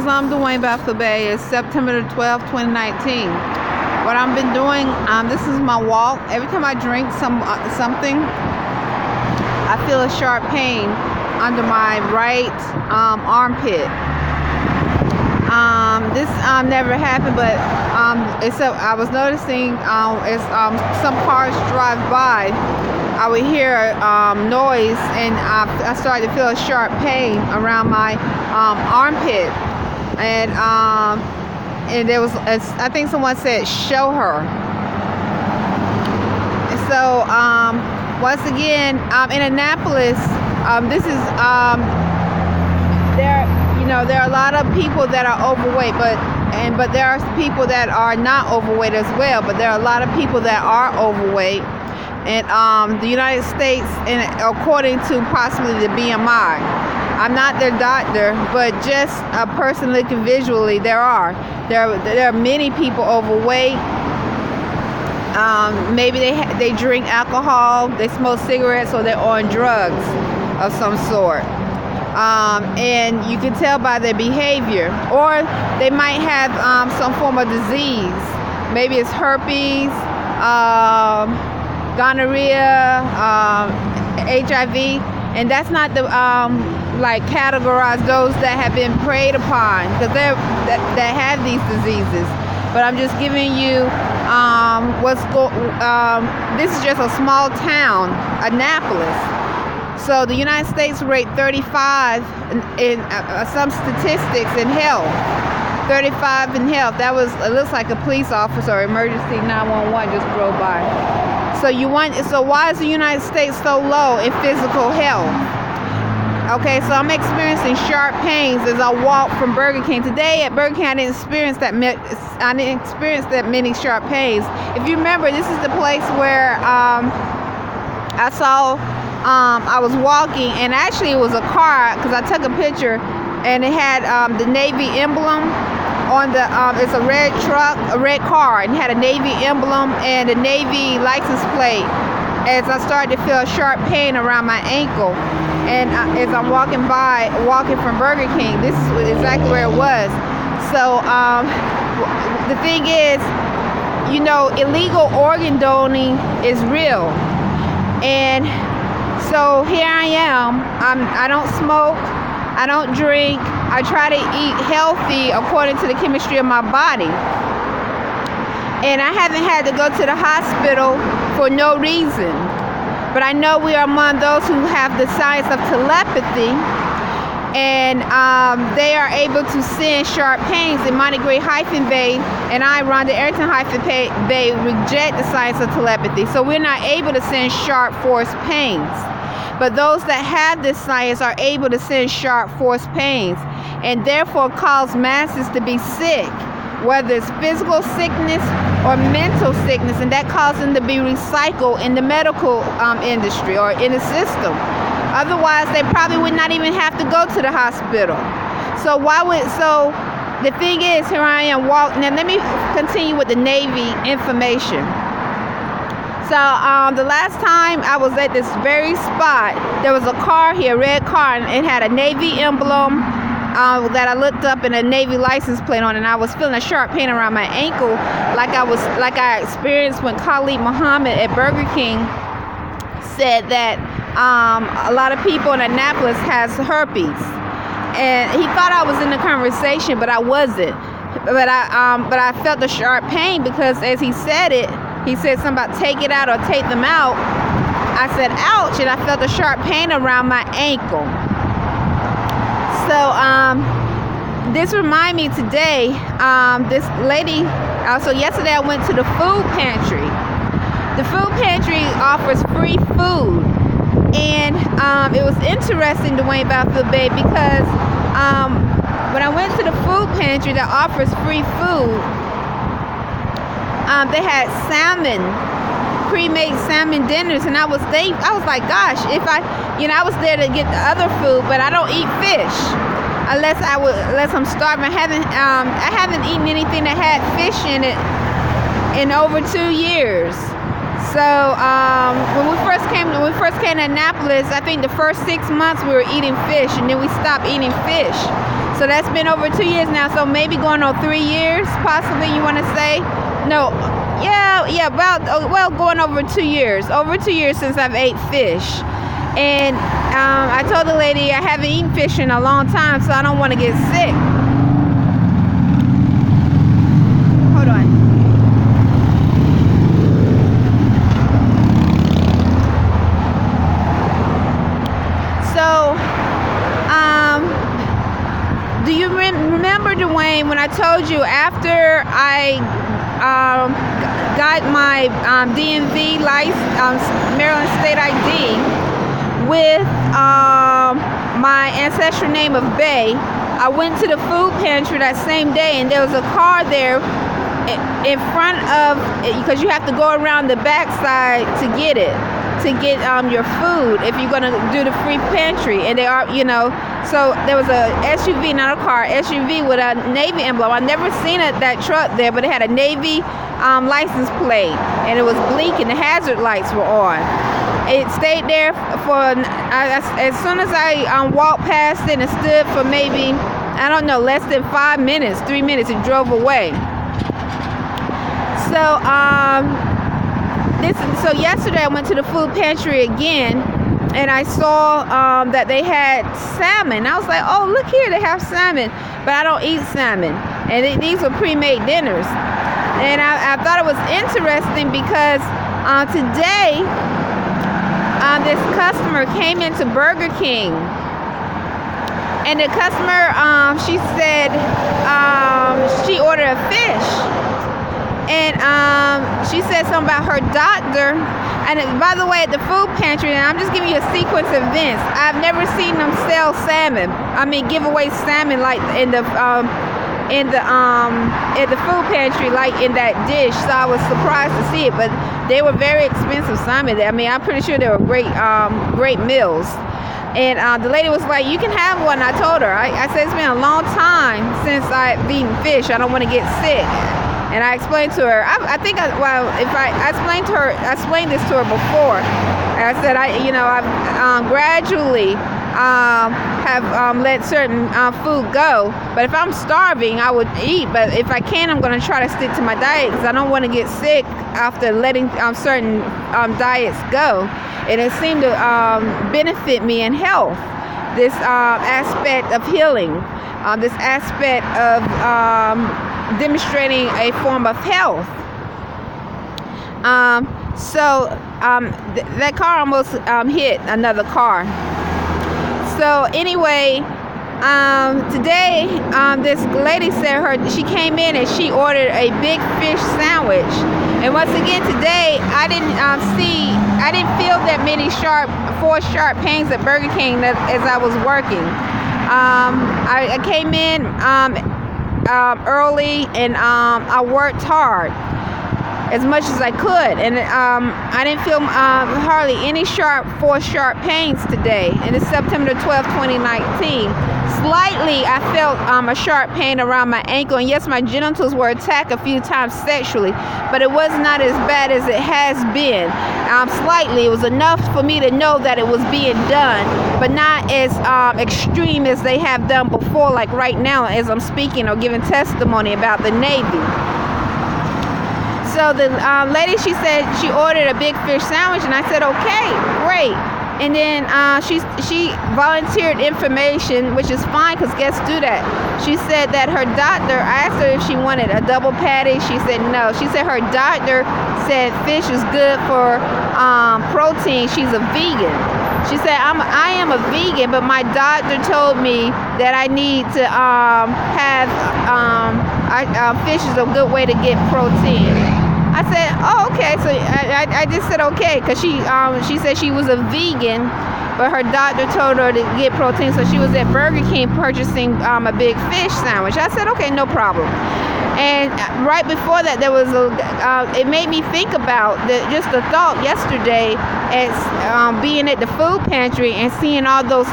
what I'm doing, Arrington-Bey. It's September the 12th, 2019. What I've been doing, this is my walk. Every time I drink something, I feel a sharp pain under my right armpit. This never happened, but I was noticing as some cars drive by, I would hear noise, and I started to feel a sharp pain around my armpit, and there was, I think someone said, "Show her." So once again, in Annapolis, this is there are a lot of people that are overweight, but there are people that are not overweight as well. But there are a lot of people that are overweight. And the United States, and according to possibly the BMI, I'm not their doctor, but just a person looking visually, there are many people overweight. Maybe they drink alcohol, they smoke cigarettes, or they're on drugs of some sort. And you can tell by their behavior, or they might have some form of disease. Maybe it's herpes, gonorrhea, HIV, and that's not the categorize those that have been preyed upon, because that have these diseases. But I'm just giving you this is just a small town, Annapolis. So the United States rate 35 in some statistics in health. 35 in health. It looks like a police officer or emergency 911 just drove by. So why is the United States so low in physical health? Okay, so I'm experiencing sharp pains as I walk from Burger King. Today at Burger King, I didn't experience that many sharp pains. If you remember, this is the place where I saw, I was walking, and actually it was a car, because I took a picture, and it had the Navy emblem on the, it's a red truck, a red car, and had a Navy emblem and a Navy license plate. As I started to feel a sharp pain around my ankle, and as I'm walking from Burger King, this is exactly where it was. So the thing is, illegal organ donating is real, and so here I am. I don't smoke, I don't drink, I try to eat healthy according to the chemistry of my body. And I haven't had to go to the hospital for no reason. But I know we are among those who have the science of telepathy, and they are able to send sharp pains. And Arrington-Bey and I, Rhonda Arrington-Bey, reject the science of telepathy. So we're not able to send sharp force pains. But those that have this science are able to send sharp force pains, and therefore cause masses to be sick, whether it's physical sickness or mental sickness, and that causes them to be recycled in the medical industry or in the system. Otherwise, they probably would not even have to go to the hospital. So the thing is, here I am walking. Now let me continue with the Navy information. So the last time I was at this very spot, there was a car here, a red car, and it had a Navy emblem that I looked up, and a Navy license plate on, and I was feeling a sharp pain around my ankle, like I experienced when Khalid Muhammad at Burger King said that a lot of people in Annapolis has herpes, and he thought I was in the conversation, but I wasn't. But I felt the sharp pain, because as he said it, he said something about take it out or take them out. I said ouch, and I felt a sharp pain around my ankle. So this reminded me today, this lady, also yesterday I went to the food pantry. The food pantry offers free food, and it was interesting to Wayne Arrington-Bey, because when I went to the food pantry that offers free food, they had salmon, pre-made salmon dinners, and I was like, gosh, I was there to get the other food, but I don't eat fish unless I'm starving. I haven't eaten anything that had fish in it in over 2 years. So when we first came to Annapolis, I think the first 6 months we were eating fish, and then we stopped eating fish. So that's been over 2 years now. So maybe going on 3 years, possibly, you want to say? No, going over 2 years. Over 2 years since I've ate fish. And I told the lady I haven't eaten fish in a long time, so I don't want to get sick. Hold on. So, do you remember, Dwayne, when I told you after I got my DMV license, Maryland State ID, with my ancestral name of Bey, I went to the food pantry that same day, and there was a car there in front of, because you have to go around the backside to get it, to get your food if you're gonna do the free pantry. And they are, so there was a SUV, not a car, SUV with a Navy emblem. I've never seen that truck there, but it had a Navy license plate, and it was blinking. The hazard lights were on. It stayed there for, as soon as I walked past it and stood for maybe, I don't know, less than 5 minutes, 3 minutes, it drove away. So, so yesterday I went to the food pantry again, and I saw that they had salmon. I was like, oh, look here, they have salmon, but I don't eat salmon. And these were pre-made dinners. And I thought it was interesting because today, this customer came into Burger King, and the customer, she said she ordered a fish, and she said something about her doctor. And by the way, at the food pantry, and I'm just giving you a sequence of events, I've never seen them sell salmon. I mean, give away salmon like in the food pantry, like in that dish. So I was surprised to see it, but they were very expensive salmon. I mean, I'm pretty sure they were great meals. And the lady was like, you can have one. I told her, I said, it's been a long time since I've eaten fish. I don't want to get sick. And I explained to her, I explained this to her before. And I said, I've gradually have let certain food go, but if I'm starving, I would eat. But if I can, I'm going to try to stick to my diet, because I don't want to get sick after letting certain diets go. And it seemed to benefit me in health. This aspect of healing, this aspect of demonstrating a form of health. That car almost hit another car. So anyway, today this lady said she came in and she ordered a big fish sandwich. And once again today, I didn't feel that many four sharp pains at Burger King as I was working. I came in early, and I worked hard as much as I could, and I didn't feel hardly any four sharp pains today. And it's September 12, 2019. Slightly, I felt a sharp pain around my ankle, and yes, my genitals were attacked a few times sexually, but it was not as bad as it has been. Slightly, it was enough for me to know that it was being done, but not as extreme as they have done before, like right now as I'm speaking or giving testimony about the Navy. So the lady, she said she ordered a big fish sandwich, and I said, okay, great. And then she volunteered information, which is fine, because guests do that. She said that her doctor, I asked her if she wanted a double patty. She said no. She said her doctor said fish is good for protein. She's a vegan. She said, I am a vegan, but my doctor told me that I need to fish is a good way to get protein. I said, oh, okay. So I just said okay, because she said she was a vegan, but her doctor told her to get protein. So she was at Burger King purchasing a big fish sandwich. I said, okay, no problem. And right before that, there was it made me think about just the thought yesterday as being at the food pantry and seeing all those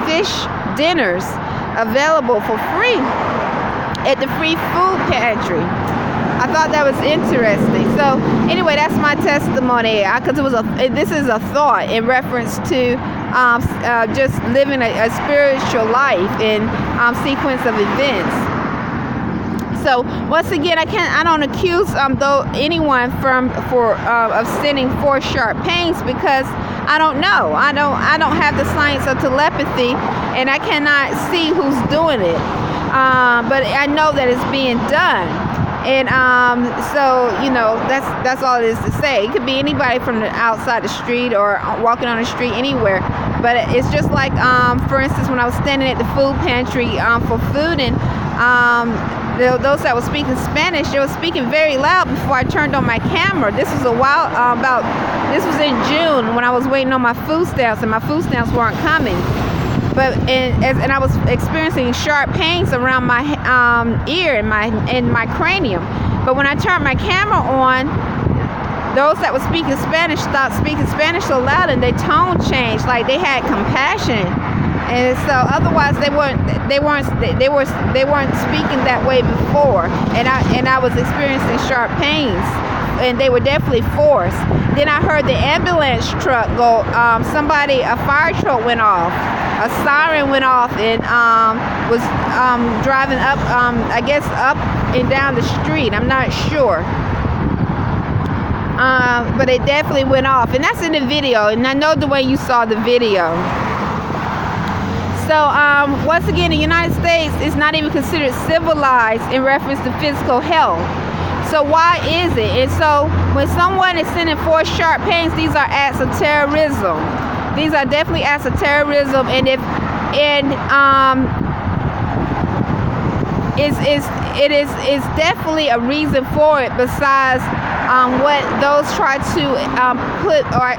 fish dinners available for free at the free food pantry. I thought that was interesting. So anyway, that's my testimony, because this is a thought in reference to just living a spiritual life in sequence of events. So once again, I don't accuse anyone of sending forth sharp pains, because I don't know. I don't have the science of telepathy, and I cannot see who's doing it. But I know that it's being done. And so, that's all it is to say. It could be anybody from the outside the street or walking on the street anywhere. But it's just like, for instance, when I was standing at the food pantry for food, and those that were speaking Spanish, they were speaking very loud before I turned on my camera. This was this was in June, when I was waiting on my food stamps, and my food stamps weren't coming. But and I was experiencing sharp pains around my ear and my cranium. But when I turned my camera on, those that were speaking Spanish stopped speaking Spanish so loud, and their tone changed, like they had compassion. And so otherwise they weren't speaking that way before. And I was experiencing sharp pains, and they were definitely forced. Then I heard the ambulance truck go. A fire truck went off. A siren went off, and was driving up, I guess up and down the street. I'm not sure. But it definitely went off, and that's in the video, and I know the way you saw the video. So once again, the United States is not even considered civilized in reference to physical health. So why is it? And so when someone is sending forth sharp pains, these are acts of terrorism. These are definitely acts of terrorism, and it is definitely a reason for it, besides what those try to put, or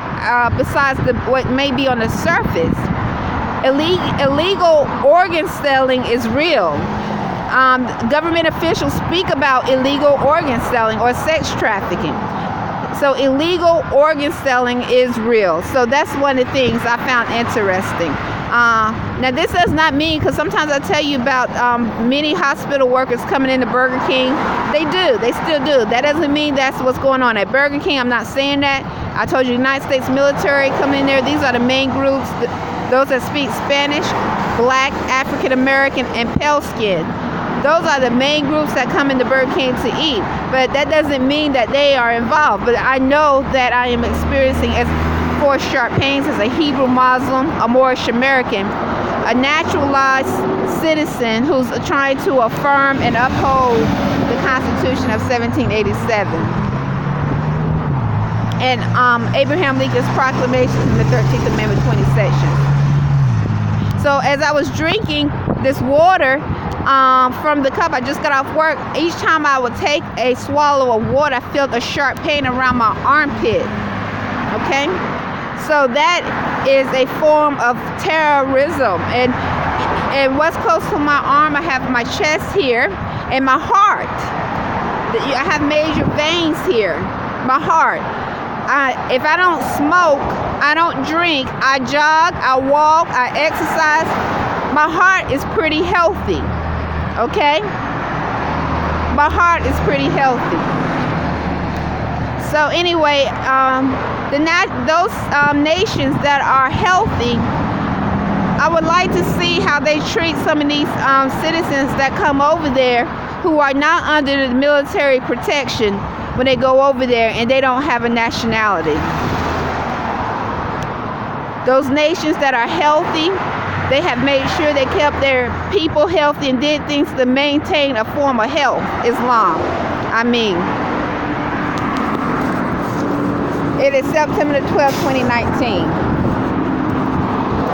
besides what may be on the surface. Illegal organ selling is real. Government officials speak about illegal organ selling or sex trafficking. So illegal organ selling is real. So that's one of the things I found interesting. Now this does not mean, because sometimes I tell you about many hospital workers coming into Burger King. They still do. That doesn't mean that's what's going on at Burger King. I'm not saying that. I told you, United States military coming in there. These are the main groups, those that speak Spanish, Black, African American, and pale skin. Those are the main groups that come into Burger King to eat. But that doesn't mean that they are involved. But I know that I am experiencing forced sharp pains as a Hebrew Muslim, a Moorish American, a naturalized citizen who's trying to affirm and uphold the Constitution of 1787 and Abraham Lincoln's proclamations in the 13th Amendment, 20 sections. So as I was drinking this water from the cup, I just got off work, each time I would take a swallow of water, I felt a sharp pain around my armpit. Okay? So that is a form of terrorism. And what's close to my arm, I have my chest here and my heart. I have major veins here. My heart. If I don't smoke, I don't drink, I jog, I walk, I exercise, my heart is pretty healthy. Okay? My heart is pretty healthy. So anyway, those nations that are healthy, I would like to see how they treat some of these citizens that come over there who are not under the military protection when they go over there and they don't have a nationality. Those nations that are healthy, they have made sure they kept their people healthy and did things to maintain a form of health. Islam. It is September the 12th, 2019.